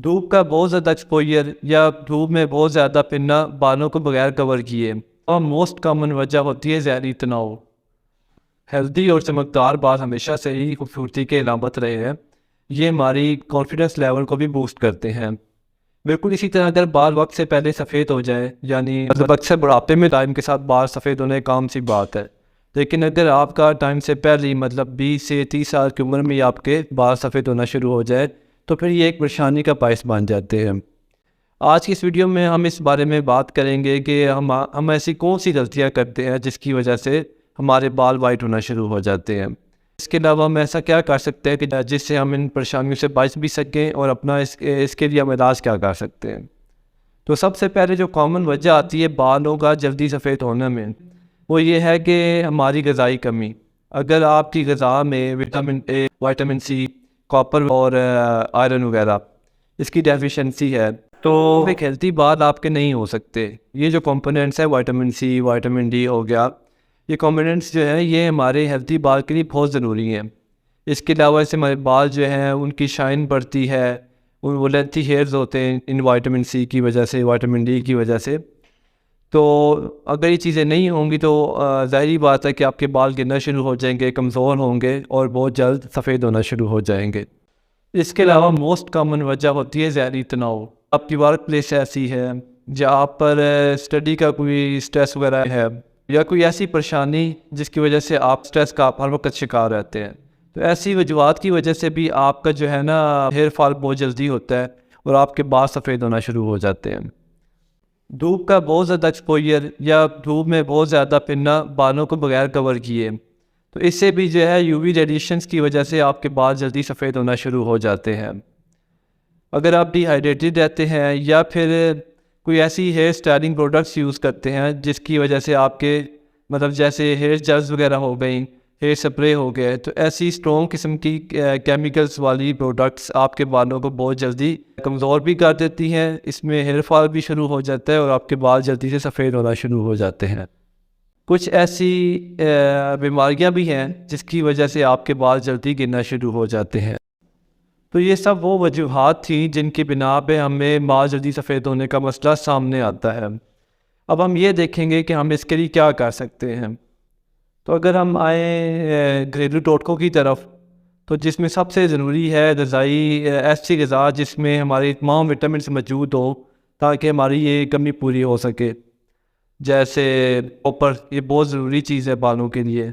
धूप का बहुत ज़्यादा एक्सपोजर या धूप में बहुत ज़्यादा फिरना बालों को बगैर कवर किए और मोस्ट कॉमन वजह होती है ज़हनी तनाव। हेल्दी और चमकदार बाल हमेशा से ही खूबसूरती के अलामत रहे हैं। ये हमारी कॉन्फिडेंस लेवल को भी बूस्ट करते हैं। बिल्कुल इसी तरह अगर बाल वक्त से पहले सफ़ेद हो जाए, यानी मतलब अक्सर बुढ़ापे में टाइम के साथ बाल सफ़ेद होने काम सी बात है। लेकिन अगर आपका टाइम से पहले ही मतलब 20 से 30 साल की उम्र में ही आपके बाल सफ़ेद होना शुरू हो जाए तो फिर ये एक परेशानी का बायस बन जाते हैं। आज की इस वीडियो में हम इस बारे में बात करेंगे कि हम ऐसी कौन सी गलतियाँ करते हैं जिसकी वजह से हमारे बाल वाइट होना शुरू हो जाते हैं। इसके अलावा हम ऐसा क्या कर सकते हैं कि जिससे हम इन परेशानियों से बच भी सकें और अपना इसके लिए हम इलाज क्या कर सकते हैं। तो सबसे पहले जो कॉमन वजह आती है बालों का जल्दी सफ़ेद होने में, वो ये है कि हमारी ग़िज़ाई कमी। अगर आपकी ग़िज़ा में vitamin A, vitamin C, copper और आयरन वगैरह इसकी डेफिशिएंसी है तो एक हेल्थी बाल आपके नहीं हो सकते। ये जो कंपोनेंट्स है विटामिन सी, विटामिन डी हो गया, ये कंपोनेंट्स जो है ये हमारे हेल्थी बाल के लिए बहुत ज़रूरी हैं। इसके अलावा इससे हमारे बाल जो हैं उनकी शाइन बढ़ती है, वो लेंथी हेयर्स होते हैं इन विटामिन सी की वजह से, विटामिन डी की वजह से। तो अगर ये चीज़ें नहीं होंगी तो ज़ाहिरी बात है कि आपके बाल गिरना शुरू हो जाएंगे, कमज़ोर होंगे और बहुत जल्द सफ़ेद होना शुरू हो जाएंगे। इसके अलावा मोस्ट कॉमन वजह होती है ज़हनी तनाव। आपकी वर्क प्लेस ऐसी है जहाँ पर स्टडी का कोई स्ट्रेस वगैरह है या कोई ऐसी परेशानी जिसकी वजह से आप स्ट्रेस का हर वक्त शिकार रहते हैं, तो ऐसी वजूहत की वजह से भी आपका जो है ना हेयर फॉल बहुत जल्दी होता है और आपके बाल सफ़ेद होना शुरू हो जाते हैं। धूप का बहुत ज़्यादा एक्सपोजर या धूप में बहुत ज़्यादा फिरना बालों को बगैर कवर किए, तो इससे भी जो है यूवी रेडिएशंस की वजह से आपके बाल जल्दी सफ़ेद होना शुरू हो जाते हैं। अगर आप डिहाइड्रेटेड रहते हैं या फिर कोई ऐसी हेयर स्टाइलिंग प्रोडक्ट्स यूज़ करते हैं जिसकी वजह से आपके मतलब जैसे हेयर जेल्स वगैरह हो गई, हेयर स्प्रे हो गए, तो ऐसी स्ट्रॉन्ग किस्म की केमिकल्स वाली प्रोडक्ट्स आपके बालों को बहुत जल्दी कमज़ोर भी कर देती हैं। इसमें हेयर फॉल भी शुरू हो जाता है और आपके बाल जल्दी से सफ़ेद होना शुरू हो जाते हैं। कुछ ऐसी बीमारियां भी हैं जिसकी वजह से आपके बाल जल्दी गिरना शुरू हो जाते हैं। तो ये सब वो वजूहात थी जिनकी बिना पे हमें बाल जल्दी सफ़ेद होने का मसला सामने आता है। अब हम ये देखेंगे कि हम इसके लिए क्या कर सकते हैं। तो अगर हम आए घरेलू टोटकों की तरफ, तो जिसमें सबसे ज़रूरी है ग़िज़ाई ऐसी ग़िज़ा जिसमें हमारी तमाम विटामिन मौजूद हो ताकि हमारी ये कमी पूरी हो सके। जैसे कॉपर, ये बहुत ज़रूरी चीज़ है बालों के लिए।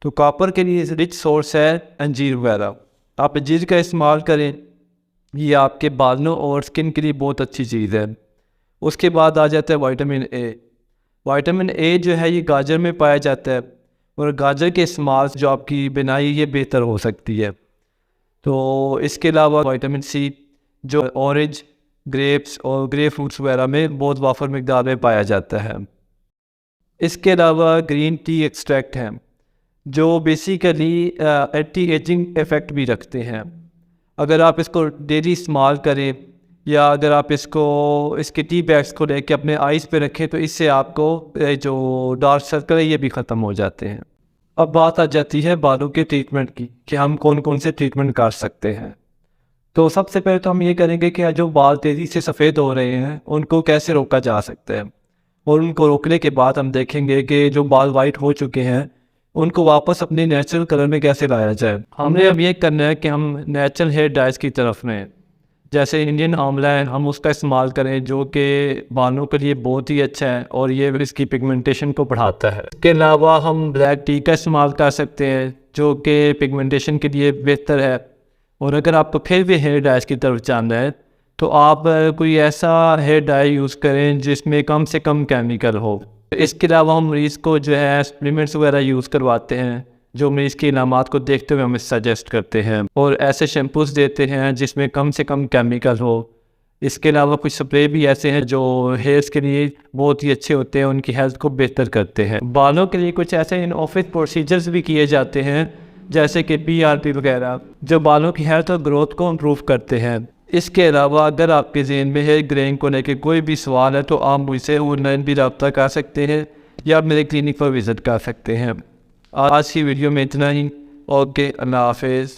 तो कॉपर के लिए रिच सोर्स है अंजीर वगैरह, आप अंजीर का इस्तेमाल करें, ये आपके बालों और स्किन के लिए बहुत अच्छी चीज़ है। उसके बाद आ जाता है विटामिन ए। विटामिन ए जो है ये गाजर में पाया जाता है और गाजर के इस्तेमाल से जो आपकी बिनाई ये बेहतर हो सकती है। तो इसके अलावा विटामिन सी जो ऑरेंज, ग्रेप्स और ग्रेप फ्रूट्स वगैरह में बहुत वाफर मकदार में पाया जाता है। इसके अलावा ग्रीन टी एक्सट्रैक्ट हैं जो बेसिकली एंटी एजिंग इफ़ेक्ट भी रखते हैं। अगर आप इसको डेली इस्तेमाल करें या अगर आप इसके टी बैग्स को लेके अपने आइज़ पे रखें तो इससे आपको जो डार्क सर्कल है ये भी ख़त्म हो जाते हैं। अब बात आ जाती है बालों के ट्रीटमेंट की कि हम कौन कौन से ट्रीटमेंट कर सकते हैं। तो सबसे पहले तो हम ये करेंगे कि जो बाल तेज़ी से सफ़ेद हो रहे हैं उनको कैसे रोका जा सकता है, और उनको रोकने के बाद हम देखेंगे कि जो बाल वाइट हो चुके हैं उनको वापस अपने नेचुरल कलर में कैसे लाया जाए। हमने अब ये करना है कि हम नेचुरल हेयर डाइज की तरफ में, जैसे इंडियन आंवला है, हम उसका इस्तेमाल करें जो कि बालों के लिए बहुत ही अच्छा है और ये इसकी पिगमेंटेशन को बढ़ाता है। इसके अलावा हम ब्लैक टी का इस्तेमाल कर सकते हैं जो कि पिगमेंटेशन के लिए बेहतर है। और अगर आपको फिर भी हेयर डाइज की तरफ जाना है तो आप कोई ऐसा हेयर डाई यूज़ करें जिसमें कम से कम केमिकल हो। इसके अलावा हम मरीज़ को जो है सप्लीमेंट्स वगैरह यूज़ करवाते हैं जो मरीज़ की इलामात को देखते हुए हमें सजेस्ट करते हैं, और ऐसे शैम्पूस देते हैं जिसमें कम से कम केमिकल हो। इसके अलावा कुछ स्प्रे भी ऐसे हैं जो हेयर्स के लिए बहुत ही अच्छे होते हैं, उनकी हेल्थ को बेहतर करते हैं। बालों के लिए कुछ ऐसे इन ऑफिस प्रोसीजर्स भी किए जाते हैं जैसे कि PRP वगैरह जो बालों की हेल्थ और ग्रोथ को इम्प्रूव करते हैं। इसके अलावा अगर आपके ज़हन में हेयर ग्रेइंग को लेकर कोई भी सवाल है तो आप मुझसे ऑनलाइन भी रब्ता कर सकते हैं या मेरे क्लिनिक पर विज़िट कर सकते हैं। आज की वीडियो में इतना ही। ओके, अल्लाह हाफिज़।